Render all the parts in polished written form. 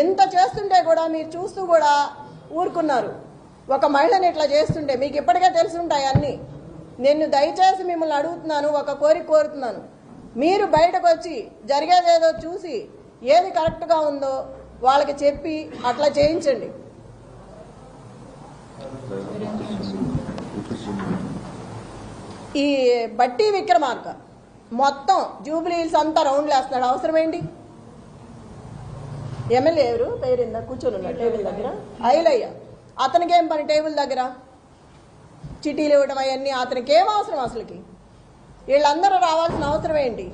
ఇంత చేస్తుంటే కూడా మీరు చూస్తూ కూడా ఊరుకున్నారు. ఒక మహిళని ఇట్లా చేస్తుంటే మీకు ఇప్పటికే తెలుసుంటాయి అన్నీ. నేను దయచేసి మిమ్మల్ని అడుగుతున్నాను, ఒక కోరిక కోరుతున్నాను. మీరు బయటకు వచ్చి జరిగేదేదో చూసి ఏది కరెక్ట్గా ఉందో వాళ్ళకి చెప్పి అట్లా చేయించండి. ఈ బట్టి విక్రమార్క మొత్తం జూబ్లీ హిల్స్ అంతా రౌండ్లు వేస్తున్నాడు. అవసరం ఏంటి? ఎమ్మెల్యే ఎవరు పేరిందా కూర్చొని ఉన్నాడు టేబుల్ దగ్గర? ఐలయ్య. అతనికేం పని టేబుల్ దగ్గర? చిటీలు ఇవ్వడం అవన్నీ అతనికి ఏం అవసరం? అసలుకి వీళ్ళందరూ రావాల్సిన అవసరం ఏంటి?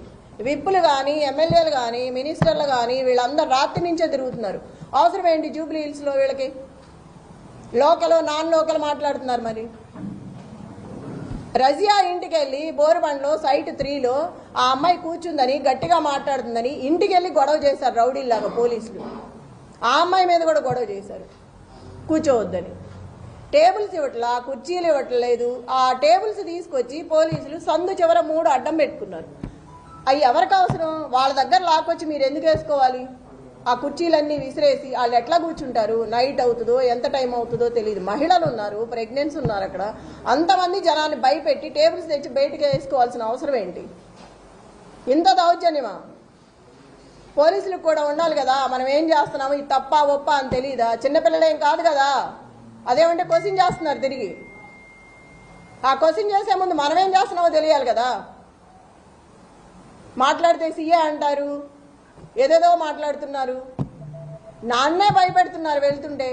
విప్పులు కానీ ఎమ్మెల్యేలు కానీ మినిస్టర్లు కానీ వీళ్ళందరూ రాత్రి నుంచే తిరుగుతున్నారు. అవసరం ఏంటి జూబ్లీ హిల్స్లో వీళ్ళకి? లోకల్ నాన్ లోకల్ మాట్లాడుతున్నారు. మరి రజియా ఇంటికి వెళ్ళి బోరుబండ్లో సైట్ 3లో ఆ అమ్మాయి కూర్చుందని గట్టిగా మాట్లాడుతుందని ఇంటికి వెళ్ళి గొడవ చేశారు రౌడీలాగా పోలీసులు. ఆ అమ్మాయి మీద కూడా గొడవ చేశారు కూర్చోవద్దని. టేబుల్స్ ఇవ్వట్లా, కుర్చీలు ఇవ్వట్లేదు. ఆ టేబుల్స్ తీసుకొచ్చి పోలీసులు సందు చివర 3 అడ్డం పెట్టుకున్నారు. అవి ఎవరికి అవసరం? వాళ్ళ దగ్గర లాక్కొచ్చి మీరు ఎందుకు వేసుకోవాలి? ఆ కుర్చీలన్నీ విసిరేసి వాళ్ళు ఎట్లా కూర్చుంటారు? నైట్ అవుతుందో ఎంత టైం అవుతుందో తెలియదు. మహిళలు ఉన్నారు, ప్రెగ్నెన్సీ ఉన్నారు. అక్కడ అంతమంది జనాన్ని భయపెట్టి టేబుల్స్ తెచ్చి బయటకు వేసుకోవాల్సిన అవసరం ఏంటి? ఇంత దౌర్జన్యమా? పోలీసులకు కూడా ఉండాలి కదా, మనం ఏం చేస్తున్నాము, ఇది తప్ప ఒప్ప అని తెలియదా? చిన్నపిల్లలేం కాదు కదా. అదేమంటే క్వశ్చన్ చేస్తున్నారు తిరిగి. ఆ క్వశ్చన్ చేసే ముందు మనం ఏం చేస్తున్నామో తెలియాలి కదా. మాట్లాడితే సీఏ అంటారు, ఏదేదో మాట్లాడుతున్నారు. నాన్నే భయపెడుతున్నారు వెళ్తుంటే.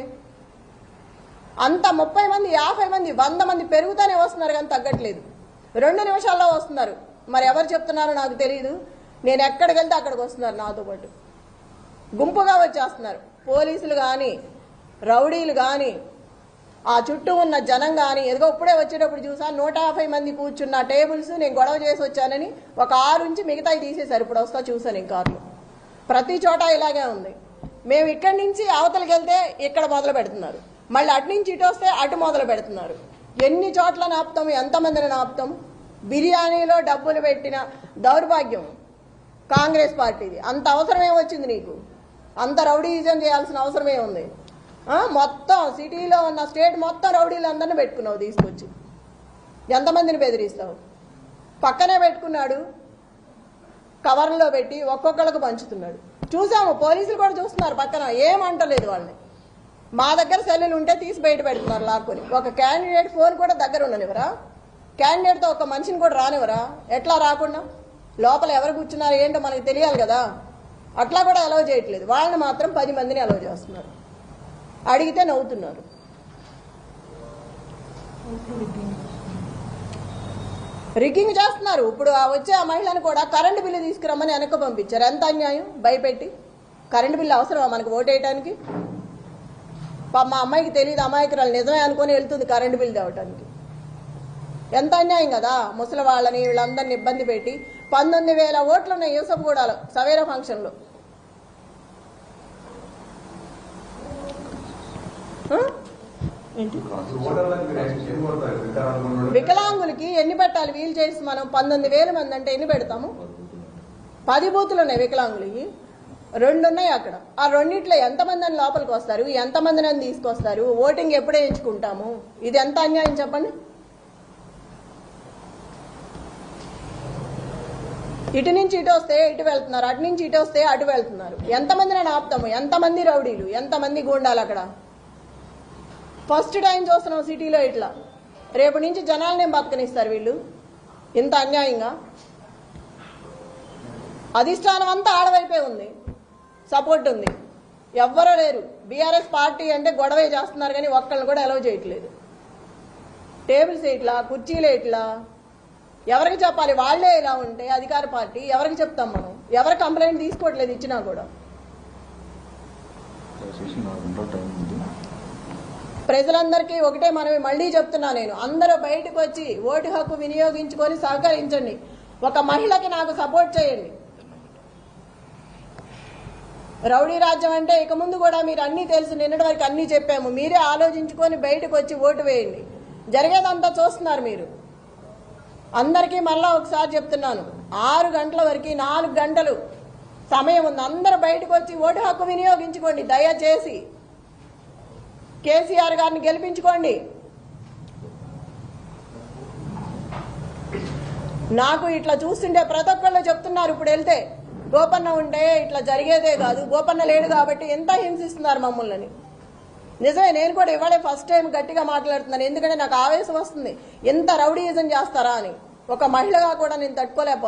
అంత 30 మంది 50 మంది 100 మంది పెరుగుతానే వస్తున్నారు కానీ తగ్గట్లేదు. 2 నిమిషాల్లో వస్తున్నారు. మరి ఎవరు చెప్తున్నారో నాకు తెలియదు. నేను ఎక్కడికి వెళ్తే అక్కడికి వస్తున్నారు నాతో పాటు. గుంపుగా వచ్చేస్తున్నారు. పోలీసులు కానీ రౌడీలు కానీ ఆ చుట్టూ ఉన్న జనం కానీ. ఎదుగో ఇప్పుడే వచ్చేటప్పుడు చూసా 150 మంది కూర్చున్న టేబుల్స్ నేను గొడవ చేసి వచ్చానని ఒక 6 నుంచి మిగతాయి తీసేశారు. ఇప్పుడు వస్తా చూసాను ఈ కార్లు. ప్రతి చోట ఇలాగే ఉంది. మేము ఇక్కడి నుంచి అవతలకి వెళ్తే ఇక్కడ మొదలు పెడుతున్నారు, మళ్ళీ అటు నుంచి ఇటు వస్తే అటు మొదలు పెడుతున్నారు. ఎన్ని చోట్ల నాపుతాము? ఎంతమందిని నాపుతాము? బిర్యానీలో డబ్బులు పెట్టిన దౌర్భాగ్యం కాంగ్రెస్ పార్టీది. అంత అవసరమే వచ్చింది నీకు? అంత రౌడీయిజం చేయాల్సిన అవసరమే ఉంది? మొత్తం సిటీలో ఉన్న స్టేట్ మొత్తం రౌడీలు అందరినీ పెట్టుకున్నావు తీసుకొచ్చి. ఎంతమందిని బెదిరిస్తావు? పక్కనే పెట్టుకున్నాడు, కవర్లో పెట్టి ఒక్కొక్కళ్ళకు పంచుతున్నాడు. చూసాము, పోలీసులు కూడా చూస్తున్నారు పక్కన, ఏమంటలేదు వాళ్ళని. మా దగ్గర సెల్లులు ఉంటే తీసి బయట పెడుతున్నారు లాక్కొని. ఒక క్యాండిడేట్ ఫోన్ కూడా దగ్గర ఉండనివరా? క్యాండిడేట్తో ఒక మనిషిని కూడా రానివరా? ఎట్లా రాకుండా? లోపల ఎవరు కూర్చున్నారు ఏంటో మనకు తెలియాలి కదా. అట్లా కూడా అలౌ చేయట్లేదు. వాళ్ళని మాత్రం 10 మందిని అలౌ చేస్తున్నారు. అడిగితే నవ్వుతున్నారు. రిగ్గింగ్ చేస్తున్నారు. ఇప్పుడు వచ్చే ఆ మహిళను కూడా కరెంటు బిల్లు తీసుకురమ్మని వెనక్కి పంపించారు. ఎంత అన్యాయం! భయపెట్టి. కరెంటు బిల్లు అవసరమా మనకు ఓటేయడానికి? మా అమ్మాయికి తెలియదు, అమాయకురాలు నిజమే అనుకొని వెళ్తుంది కరెంటు బిల్లు తేవటానికి. ఎంత అన్యాయం కదా. ముసలి వాళ్ళని వీళ్ళందరినీ ఇబ్బంది పెట్టి 19,000 ఓట్లు ఉన్నాయి యూసఫ్గూడలో సవేరా ఫంక్షన్లో. వికలాంగులకి ఎన్ని పెట్టాలి? వీల్ చైర్స్ మనం 19,000 మంది అంటే ఎన్ని పెడతాము? 10 బూతులు ఉన్నాయి వికలాంగులకి, 2 ఉన్నాయి అక్కడ. ఆ 2 ఎంతమంది అని లోపలికి వస్తారు? ఎంతమందిని అని తీసుకొస్తారు? ఓటింగ్ ఎప్పుడే ఎంచుకుంటాము? ఇది ఎంత అన్యాయం చెప్పండి. ఇటు నుంచి ఇటు వస్తే ఇటు వెళ్తున్నారు, అటు నుంచి ఇటు వస్తే అటు వెళ్తున్నారు. ఎంతమందిని ఆపుతాము? ఎంతమంది రౌడీలు, ఎంతమంది గూండాలు అక్కడ? ఫస్ట్ టైం చూస్తున్నాం సిటీలో ఇట్లా. రేపు నుంచి జనాలనే బతకనిస్తారు వీళ్ళు ఇంత అన్యాయంగా. అధిష్టానం అంతా ఆడవైపే ఉంది, సపోర్ట్ ఉంది, ఎవ్వరూ లేరు. బీఆర్ఎస్ పార్టీ అంటే గొడవే చేస్తున్నారు కానీ ఒక్కళ్ళని కూడా అలౌ చేయట్లేదు. టేబుల్స్ ఇట్లా, కుర్చీలే ఇట్లా. ఎవరికి చెప్పాలి? వాళ్లే ఇలా ఉంటే అధికార పార్టీ ఎవరికి చెప్తాం మనం? ఎవరు కంప్లైంట్ తీసుకోవట్లేదు ఇచ్చినా కూడా. ప్రజలందరికీ ఒకటే మనమే మళ్ళీ చెప్తున్నా నేను, అందరూ బయటకు వచ్చి ఓటు హక్కు వినియోగించుకొని సహకరించండి. ఒక మహిళకి నాకు సపోర్ట్ చేయండి. రౌడీ రాజ్యం అంటే ఇక ముందు కూడా మీరు అన్నీ తెలుసు, నిన్నటి వరకు అన్నీ చెప్పాము. మీరే ఆలోచించుకొని బయటకు వచ్చి ఓటు వేయండి. జరిగేదంతా చూస్తున్నారు మీరు. అందరికీ మళ్ళా ఒకసారి చెప్తున్నాను, 6 గంటల వరకు 4 గంటలు సమయం ఉంది. అందరూ బయటకు వచ్చి ఓటు హక్కు వినియోగించుకోండి. దయచేసి కేసీఆర్ గారిని గెలిపించుకోండి. నాకు ఇట్లా చూస్తుంటే ప్రతి ఒక్కళ్ళు చెప్తున్నారు, ఇప్పుడు వెళ్తే గోపన్న ఉంటే ఇట్లా జరిగేదే కాదు, గోపన్న లేడు కాబట్టి ఎంత హింసిస్తున్నారు మమ్మల్ని. నిజమే, నేను కూడా ఇవాళే ఫస్ట్ టైం గట్టిగా మాట్లాడుతున్నాను. ఎందుకంటే నాకు ఆవేశం వస్తుంది, ఎంత రౌడీయిజం చేస్తారా అని. ఒక మహిళగా కూడా నేను తట్టుకోలేకపోతున్నాను.